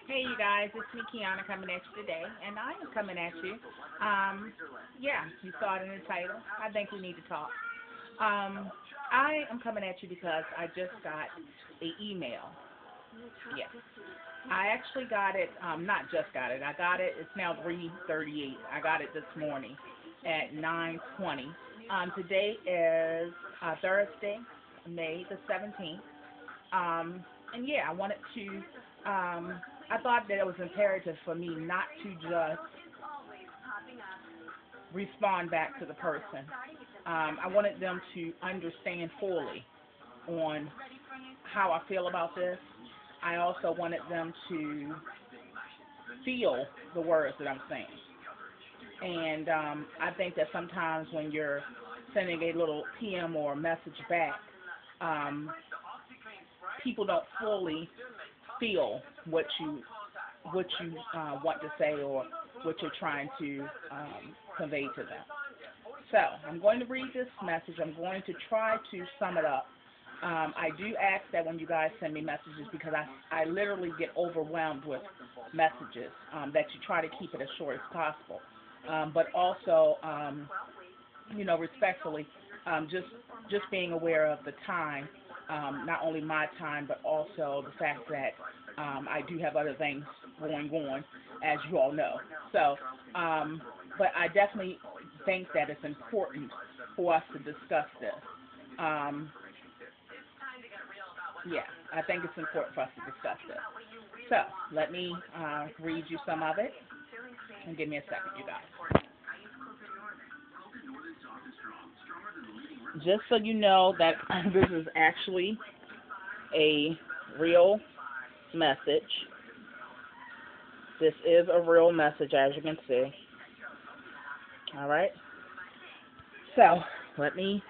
Hey, you guys, it's me, Kianna, coming at you today, and I am coming at you. Yeah, you saw it in the title. I think we need to talk. I am coming at you because I just got a email. Yes, I actually got it. Not just got it. I got it. It's now 3:38. I got it this morning at 9:20. Today is Thursday, May the 17th. And yeah, I wanted to. I thought that it was imperative for me not to just respond back to the person. I wanted them to understand fully on how I feel about this. I also wanted them to feel the words that I'm saying. And I think that sometimes when you're sending a little PM or message back, um, people don't fully feel what you want to say or what you're trying to convey to them. So I'm going to read this message. I'm going to try to sum it up. I do ask that when you guys send me messages because I literally get overwhelmed with messages that you try to keep it as short as possible. But also, respectfully, just being aware of the time, not only my time, but also the fact that I do have other things going on, as you all know. So, but I definitely think that it's important for us to discuss this. Um, yeah, I think it's important for us to discuss this. So, let me read you some of it, and give me a second, you guys. Just so you know that this is actually a real message. This is a real message, as you can see. All right. So let me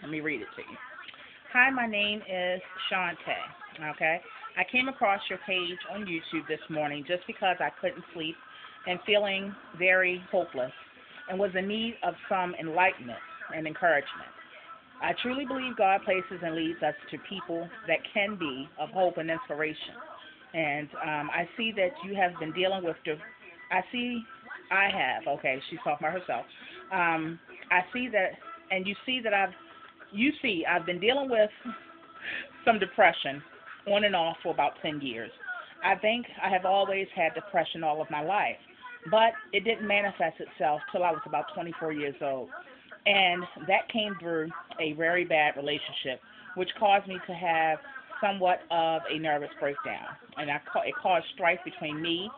read it to you. Hi, my name is Shantae. Okay. I came across your page on YouTube this morning just because I couldn't sleep and feeling very hopeless and was in need of some enlightenment and encouragement. I truly believe God places and leads us to people that can be of hope and inspiration. And I see that you have been dealing with I have, okay, she's talking about herself. I see that, and I've been dealing with some depression on and off for about 10 years. I think I have always had depression all of my life, but it didn't manifest itself till I was about 24 years old. And that came through a very bad relationship, which caused me to have somewhat of a nervous breakdown. And it caused strife between me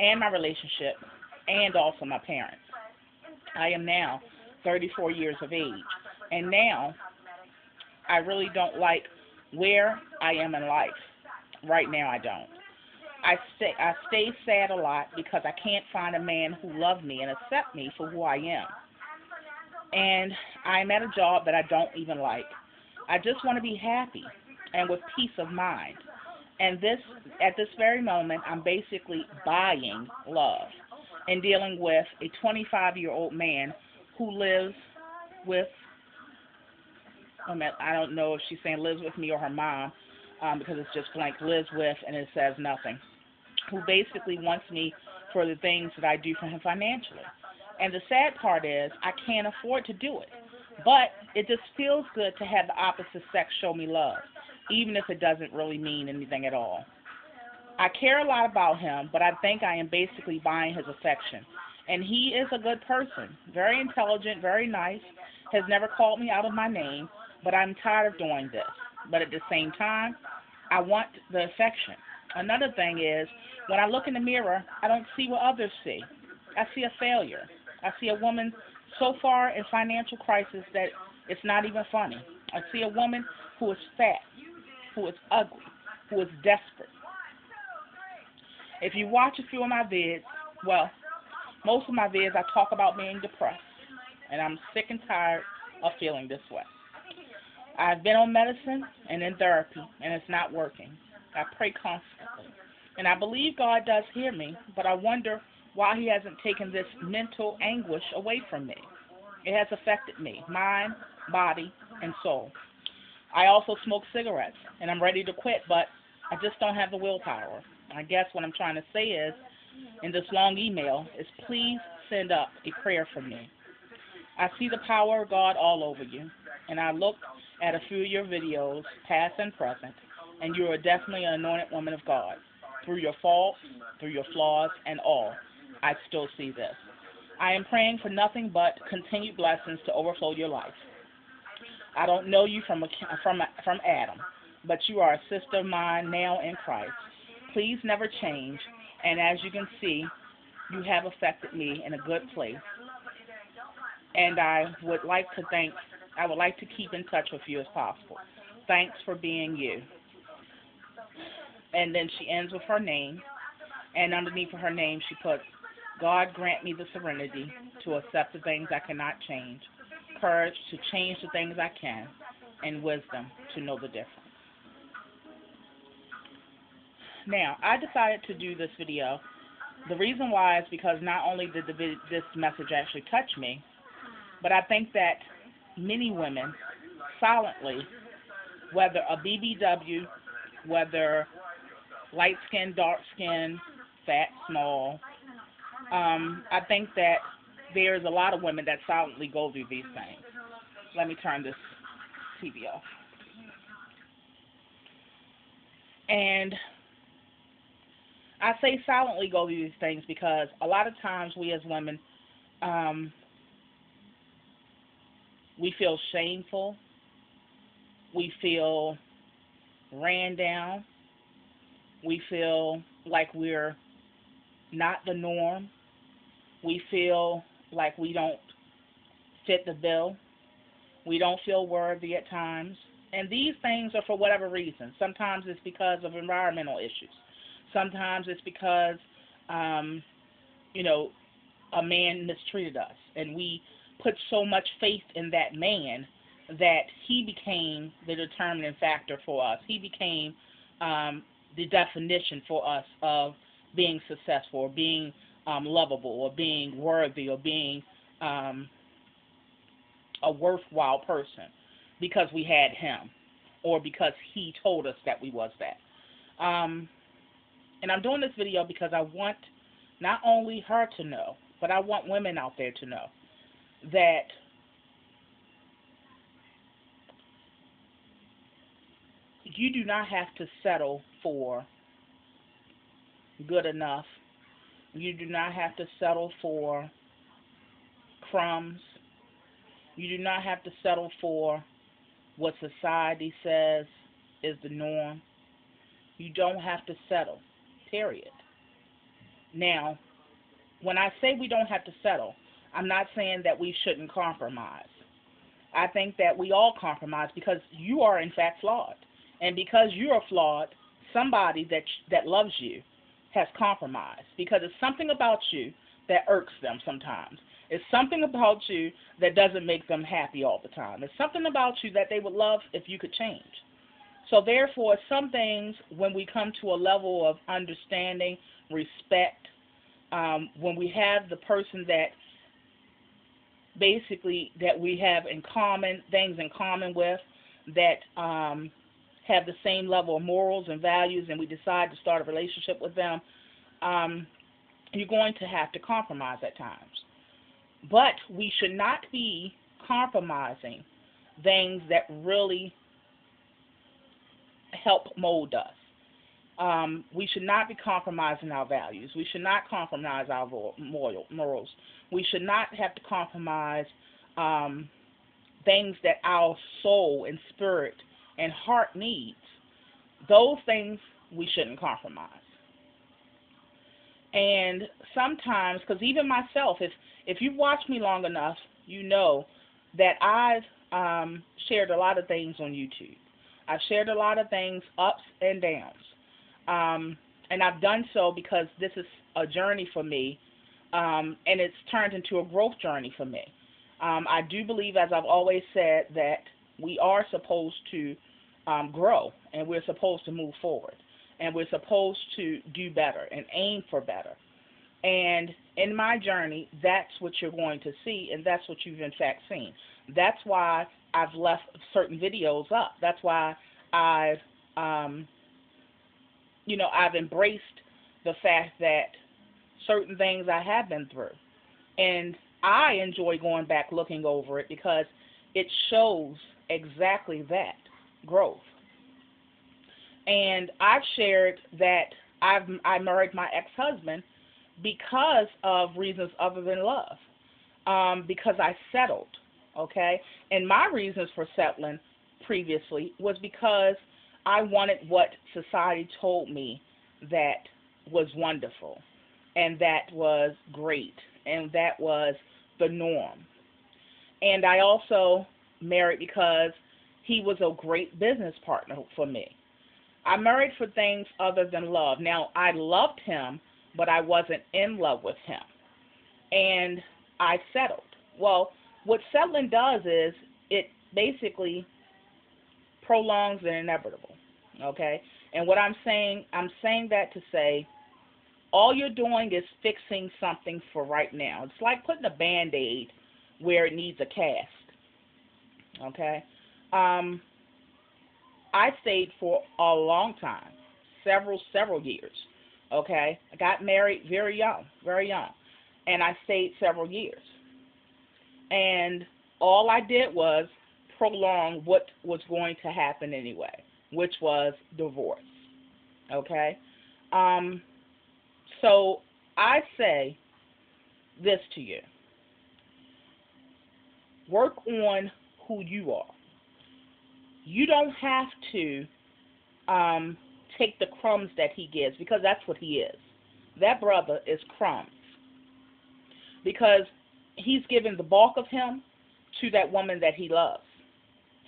and my relationship and also my parents. I am now 34 years of age, and now I really don't like where I am in life. Right now, I don't. I stay sad a lot because I can't find a man who loves me and accept me for who I am. And I'm at a job that I don't even like. I just want to be happy and with peace of mind. And at this very moment, I'm basically buying love and dealing with a 25-year-old man who lives with, I don't know if she's saying lives with me or her mom, because it's just blank, lives with, and it says nothing, who basically wants me for the things that I do for him financially. And the sad part is I can't afford to do it. But it just feels good to have the opposite sex show me love, even if it doesn't really mean anything at all. I care a lot about him, but I think I am basically buying his affection. And he is a good person, very intelligent, very nice, has never called me out of my name, but I'm tired of doing this. But at the same time, I want the affection. Another thing is, when I look in the mirror, I don't see what others see. I see a failure. I see a woman so far in financial crisis that it's not even funny. I see a woman who is fat, who is ugly, who is desperate. If you watch a few of my vids, well, most of my vids I talk about being depressed, and I'm sick and tired of feeling this way. I've been on medicine and in therapy, and it's not working. I pray constantly, and I believe God does hear me, but I wonder why he hasn't taken this mental anguish away from me. It has affected me, mind, body, and soul. I also smoke cigarettes, and I'm ready to quit, but I just don't have the willpower. I guess what I'm trying to say is, in this long email, is please send up a prayer for me. I see the power of God all over you, and I look at a few of your videos, past and present, and you are definitely an anointed woman of God. Through your faults, through your flaws, and all, I still see this. I am praying for nothing but continued blessings to overflow your life. I don't know you from Adam, but you are a sister of mine now in Christ. Please never change, and as you can see, you have affected me in a good place. And I would like to keep in touch with you as possible. Thanks for being you. And then she ends with her name, and underneath her name she puts, God grant me the serenity to accept the things I cannot change, courage to change the things I can, and wisdom to know the difference. Now, I decided to do this video. The reason why is because not only did this message actually touch me, but I think that many women silently, whether a BBW, whether light skin, dark skin, fat, small, I think that there's a lot of women that silently go through these things. Let me turn this TV off. And I say silently go through these things because a lot of times we as women, we feel shameful, we feel ran down, we feel like we're not the norm, we feel like we don't fit the bill, we don't feel worthy at times, and these things are for whatever reason. Sometimes it's because of environmental issues. Sometimes it's because, a man mistreated us, and we put so much faith in that man that he became the determining factor for us. He became the definition for us of being successful, or being lovable, or being worthy, or being a worthwhile person, because we had him, or because he told us that we was that. And I'm doing this video because I want not only her to know, but I want women out there to know that you do not have to settle for good enough. You do not have to settle for crumbs. You do not have to settle for what society says is the norm. You don't have to settle, period. Now, when I say we don't have to settle, I'm not saying that we shouldn't compromise. I think that we all compromise because you are in fact flawed. And because you are flawed, somebody that loves you has compromised, because it's something about you that irks them sometimes. It's something about you that doesn't make them happy all the time. It's something about you that they would love if you could change. So therefore, some things, when we come to a level of understanding, respect, when we have the person that basically that we have in common, things in common with, that have the same level of morals and values, and we decide to start a relationship with them, you're going to have to compromise at times. But we should not be compromising things that really help mold us. We should not be compromising our values. We should not compromise our morals. We should not have to compromise things that our soul and spirit and heart needs. Those things we shouldn't compromise. And sometimes, because even myself, if you've watched me long enough, you know that I've shared a lot of things on YouTube. I've shared a lot of things, ups and downs. And I've done so because this is a journey for me, and it's turned into a growth journey for me. I do believe, as I've always said, that we are supposed to grow, and we're supposed to move forward, and we're supposed to do better and aim for better. And in my journey, that's what you're going to see, and that's what you've in fact seen. That's why I've left certain videos up. That's why I've I've embraced the fact that certain things I have been through. And I enjoy going back looking over it because it shows exactly that growth. And I've shared that I married my ex-husband because of reasons other than love, because I settled, okay? And my reasons for settling previously was because I wanted what society told me that was wonderful and that was great and that was the norm. And I also married because he was a great business partner for me. I married for things other than love. Now, I loved him, but I wasn't in love with him. And I settled. Well, what settling does is it basically prolongs the inevitable, okay? And what I'm saying that to say all you're doing is fixing something for right now. It's like putting a Band-Aid where it needs a cast, okay? I stayed for a long time, several years, okay? I got married very young, and I stayed several years. And all I did was prolong what was going to happen anyway, which was divorce, okay? So I say this to you. Work on who you are. You don't have to take the crumbs that he gives, because that's what he is. That brother is crumbs, because he's given the bulk of him to that woman that he loves,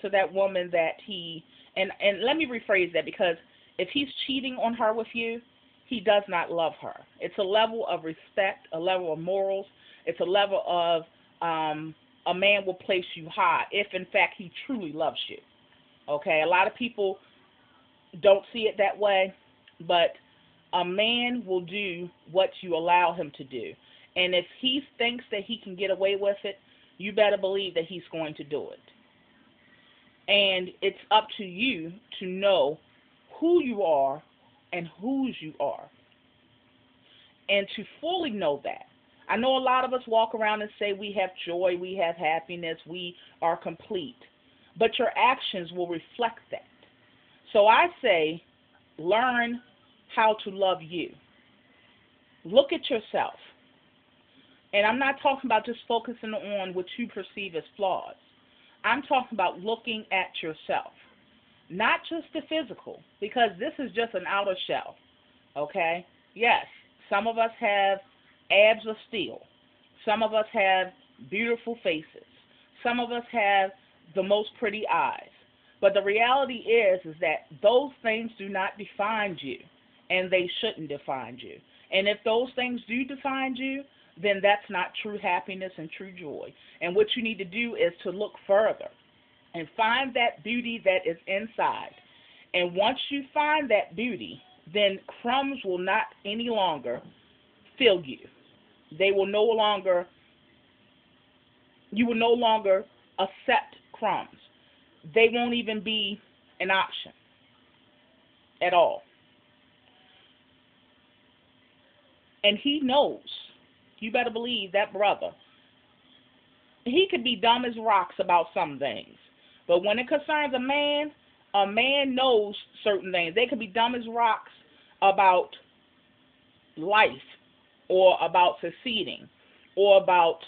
to that woman that and let me rephrase that, because if he's cheating on her with you, he does not love her. It's a level of respect, a level of morals. It's a level of a man will place you high if, in fact, he truly loves you. Okay, a lot of people don't see it that way, but a man will do what you allow him to do. And if he thinks that he can get away with it, you better believe that he's going to do it. And it's up to you to know who you are and whose you are, and to fully know that. I know a lot of us walk around and say we have joy, we have happiness, we are complete, but your actions will reflect that. So I say, learn how to love you. Look at yourself. And I'm not talking about just focusing on what you perceive as flaws. I'm talking about looking at yourself, not just the physical, because this is just an outer shell, okay? Yes, some of us have abs of steel. Some of us have beautiful faces. Some of us have the most pretty eyes. But the reality is that those things do not define you, and they shouldn't define you. And if those things do define you, then that's not true happiness and true joy. And what you need to do is to look further and find that beauty that is inside. And once you find that beauty, then crumbs will not any longer fill you. They will no longer, you will no longer accept crumbs. They won't even be an option at all. And he knows. You better believe that brother. He could be dumb as rocks about some things. But when it concerns a man knows certain things. They could be dumb as rocks about life, or about succeeding, or about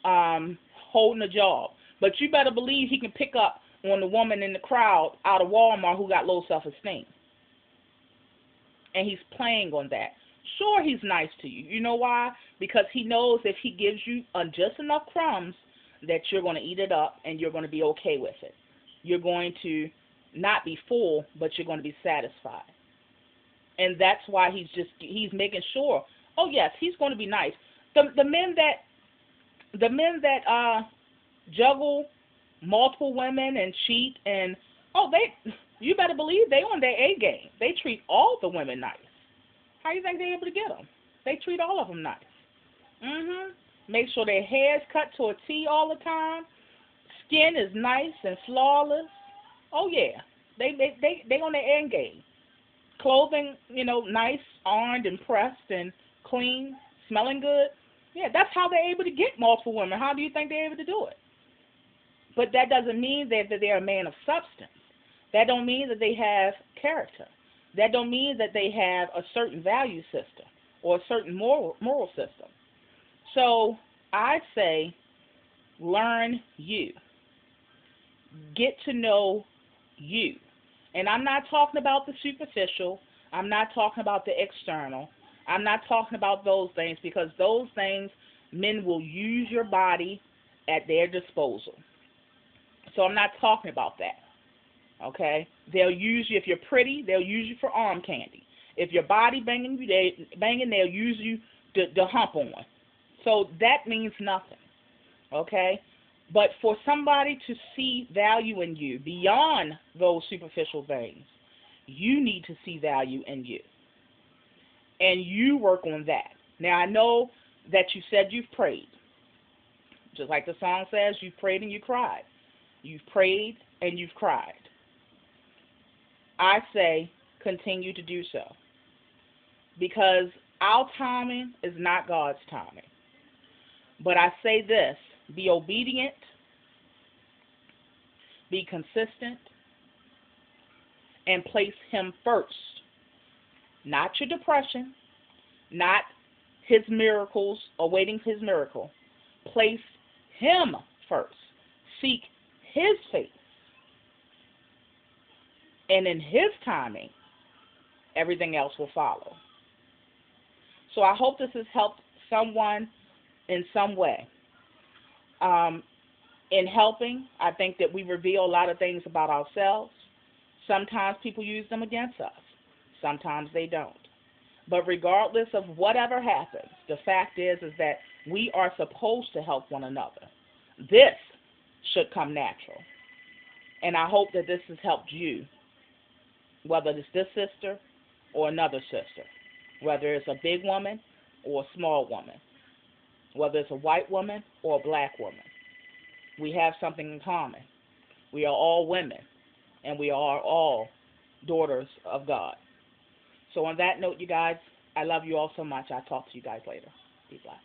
holding a job. But you better believe he can pick up on the woman in the crowd out of Walmart who got low self-esteem. And he's playing on that. Sure, he's nice to you. You know why? Because he knows if he gives you just enough crumbs that you're going to eat it up and you're going to be okay with it. You're going to not be full, but you're going to be satisfied. And that's why he's making sure. Oh yes, he's going to be nice. The men that juggle multiple women and cheat, and you better believe they on their A game. They treat all the women nice. How do you think they're able to get them? They treat all of them nice. Make sure their hair's cut to a T all the time. Skin is nice and flawless. Oh yeah, they on their end game. clothing, nice, ironed and pressed and clean, smelling good. Yeah, that's how they're able to get multiple women. How do you think they're able to do it? But that doesn't mean that they're a man of substance. That don't mean that they have character. That don't mean that they have a certain value system or a certain moral system. So I say, learn you. Get to know you. And I'm not talking about the superficial. I'm not talking about the external. I'm not talking about those things, because those things, men will use your body at their disposal. So I'm not talking about that. Okay? They'll use you. If you're pretty, they'll use you for arm candy. If your body banging, they'll use you to hump on. So that means nothing. Okay? But for somebody to see value in you beyond those superficial things, you need to see value in you. And you work on that. Now, I know that you said you've prayed. Just like the song says, you've prayed and you cried. You've prayed and you've cried. I say continue to do so. Because our timing is not God's timing. But I say this, be obedient, be consistent, and place Him first. Not your depression, not His miracles, awaiting His miracle. Place Him first. Seek His face. And in His timing, everything else will follow. So I hope this has helped someone in some way. In helping, I think that we reveal a lot of things about ourselves. Sometimes people use them against us. Sometimes they don't. But regardless of whatever happens, the fact is that we are supposed to help one another. This should come natural. And I hope that this has helped you, whether it's this sister or another sister, whether it's a big woman or a small woman, whether it's a white woman or a black woman. We have something in common. We are all women, and we are all daughters of God. So on that note, you guys, I love you all so much. I'll talk to you guys later. Be blessed.